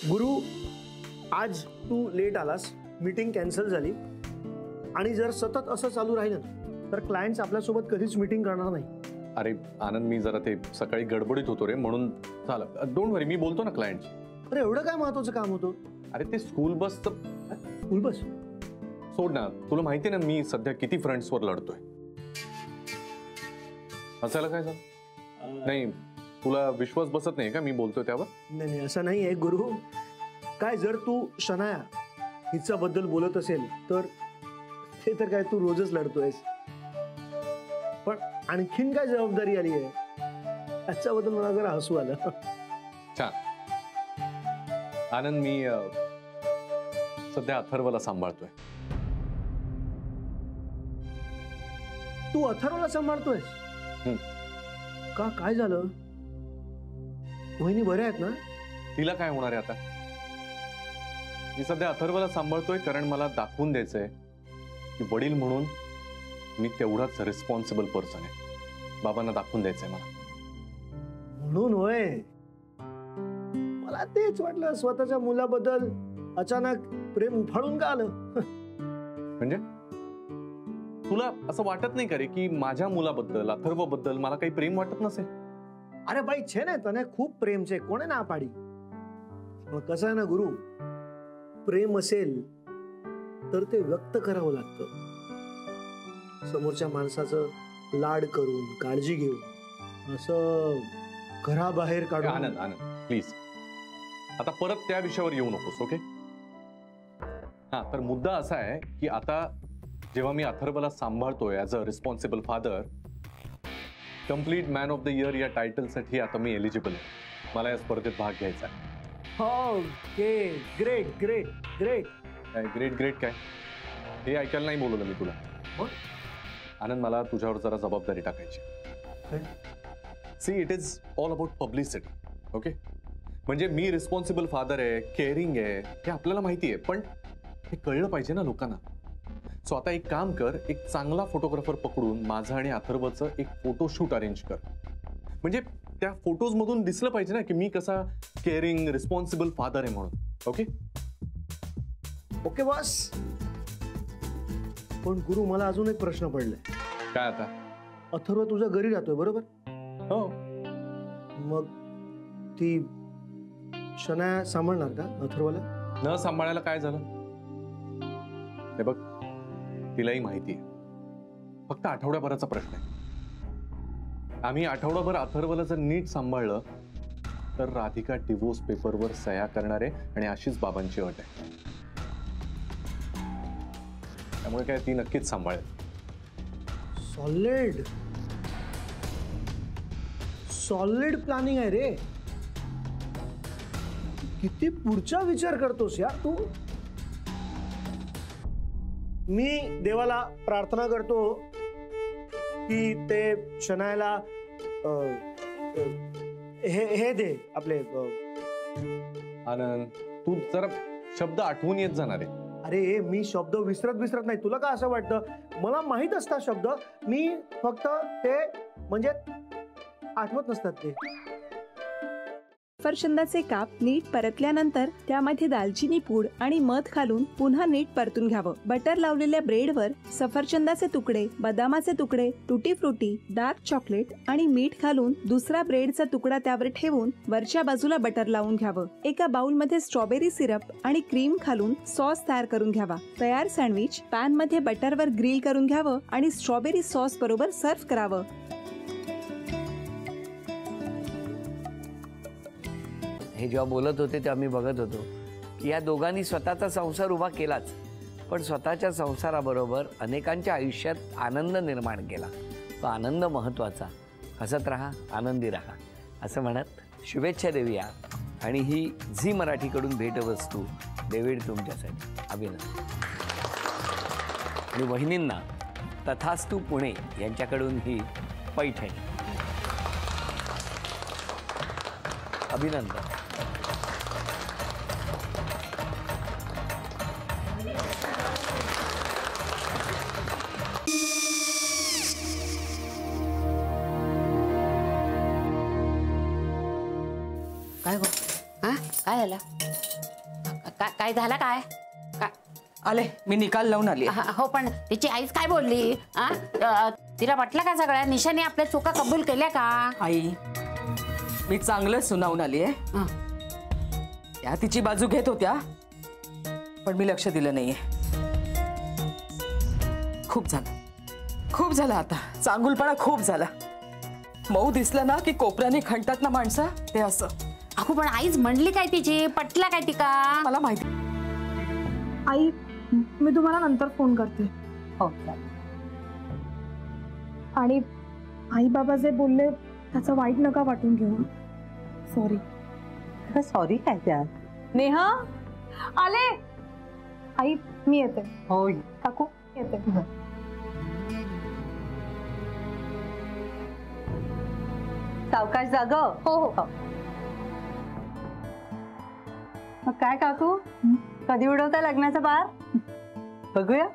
गुरु, आज तू लेट आलास, meeting cancel झाली आणि जर सतत असं चालू राहिलं तर क्लायंट्स आपल्यासोबत कधीच मीटिंग करणार नाही. अरे आनंद, मी जरा ते सकाळी गडबडीत होतो रे, म्हणून झालं. डोंट वरी, मी बोलतो ना क्लायंटशी. अरे एवढं काय महत्वाचं काम होतं? अरे ते स्कूल बसचं. स्कूल बस सोड ना, तुला माहिती ना मी सध्या किती फ्रंट्सवर लढतोय. हसायला काय झालं? नाही, तुला विश्वास बसत नाही का मी बोलतोय त्यावर? नाही, असं नाही आहे गुरु. काय जर तू शनाया हिच्याबद्दल बोलत असेल तर ते तर काय तू रोजच लढतोयस, पण आणखीन काय जबाबदारी आली आहे याच्याबद्दल मला जरा हसू आलं. छान आनंद, मी सध्या अथर्वला सांभाळतोय. तू अथर्वला सांभाळतोयस का? काय झालं? वहिनी बऱ्या आहेत ना? तिला काय होणार आहे आता? मी सध्या अथर्वला सांभाळतोय कारण मला दाखवून द्यायचंय की वडील म्हणून मी तेवढाच रिस्पॉन्सिबल पर्सन आहे. बाबांना दाखवून द्यायचंय मला. म्हणून होय, मला तेच वाटलं स्वतःच्या मुलाबद्दल अचानक प्रेम उफाळून का आलं. म्हणजे तुला असं वाटत नाही का रे की माझ्या मुलाबद्दल, अथर्वबद्दल मला काही प्रेम वाटत नसेल? अरे बाई छे ना, तने खूप प्रेम छे, कोणे ना पाडी. पण कसं आहे ना गुरु, प्रेम असेल तर ते व्यक्त करावं लागतं. समोरच्या माणसाचं लाड करून, काळजी घेऊन, असं घराबाहेर काढून. आनंद आनंद प्लीज, आता परत त्या विषयावर येऊ नकोस, ओके? हा, तर मुद्दा असा आहे की आता जेव्हा मी अथर्वला सांभाळतोय as a responsible father, complete man of the year या टायटलसाठी आता मी एलिजिबल आहे. मला या स्पर्धेत भाग घ्यायचा आहे. Okay, great great great. काय ग्रेट ग्रेट काय? हे ऐकायला नाही बोलवलं मी तुला. आनंद, मला तुझ्यावर जरा जबाबदारी टाकायची. See, it is all about publicity, okay? म्हणजे मी रिस्पॉन्सिबल फादर आहे, केअरिंग आहे, हे आपल्याला माहिती आहे, पण हे कळलं पाहिजे ना लोकांना. सो आता एक काम कर, एक चांगला फोटोग्राफर पकडून माझं आणि अथर्वचं एक फोटोशूट अरेंज कर. म्हणजे त्या फोटोज मधून दिसलं पाहिजे ना की मी कसा केअरिंग, रिस्पॉन्सिबल फादर आहे म्हणून. ओके ओके बस. पण गुरु, मला अजून एक प्रश्न पडलाय. काय आता? अथर्व तुझ्या घरी राहतोय बरोबर? हो. मग ती शनाया सांभाळणार का अथर्वला? न सांभाळायला काय झालं? हे बघ, तिलाही माहिती आहे, फक्त आठवड्याभराचा प्रश्न आहे. आम्ही आठवडाभर अथर्वला जर नीट सांभाळलं तर राधिका डिवोर्स पेपरवर सह्या करणार आहे आणि अशीच बाबांची अट आहे. त्यामुळे काय ती नक्कीच सांभाळेल. सॉलिड सॉलिड प्लॅनिंग आहे रे. किती पुढचा विचार करतोस यार तू. मी देवाला प्रार्थना करतो की ते शनायाला हे दे आपले. आनंद, तू जरा शब्द आठवून येत जाणार आहे. अरे मी शब्द विसरत नाही. तुला का असं वाटतं? मला माहित असतात शब्द, मी फक्त ते म्हणजे आठवत नसतात ते. सफरचंदाचे काप नीट परतल्यानंतर त्यामध्ये दालचिनी पूड आणि मध घालून पुन्हा नीट परतून घ्यावं. बटर लावलेल्या ब्रेडवर सफरचंदाचे तुकडे, बदामाचे तुकडे, टुटी फ्रुटी, डार्क चॉकलेट आणि मीठ घालून दुसरा ब्रेडचा तुकडा त्यावर ठेवून वरच्या बाजूला बटर लावून घ्यावं. एका बाउलमध्ये स्ट्रॉबेरी सिरप आणि क्रीम घालून सॉस तयार करून घ्यावा. तयार सँडविच पॅन मध्ये बटरवर ग्रिल करून घ्यावं आणि स्ट्रॉबेरी सॉस बरोबर सर्व्ह करावं. हे जेव्हा बोलत होते तेव्हा मी बघत होतो की या दोघांनी स्वतःचा संसार उभा केलाच, पण स्वतःच्या संसाराबरोबर अनेकांच्या आयुष्यात आनंद निर्माण केला. तो आनंद महत्त्वाचा. हसत राहा, आनंदी राहा असं म्हणत शुभेच्छा देऊया. आणि ही झी मराठीकडून भेटवस्तू डेव्हिड तुमच्यासाठी. अभिनंदन. आणि वहिनींना तथास्तू पुणे यांच्याकडून ही पैठणी. अभिनंदन. काय हा काय झालं? काय झालं काय? आले मी निकाल लावून आली. हो पण तिची आईच काय बोलली? तिला वाटलं का सगळ्या निशाने आपल्या चुका कबूल केल्या का? आई मी चांगलं सुनावून आली आहे. त्या तिची बाजू घेत होत्या पण मी लक्ष दिलं नाहीये. खूप झालं आता. चांगुलपणा खूप झाला. मऊ दिसलं ना की कोपऱ्याने खणतात ना माणसं, ते असं. अगो पण आईच म्हणली काय तिची? पटला काय ती का? मला माहिती. आई मी तुम्हाला नंतर फोन करते. हो आणि आई बाबा जे बोलले त्याचं वाईट नका वाटून घेऊ. सॉरी. सॉरी काय त्या? नेहा आले. आई मी येते. हो काकू येते. सावकाश जाग. हो हो. मग काय काकू, कधी उडवता लग्नाचा बार? बघूया.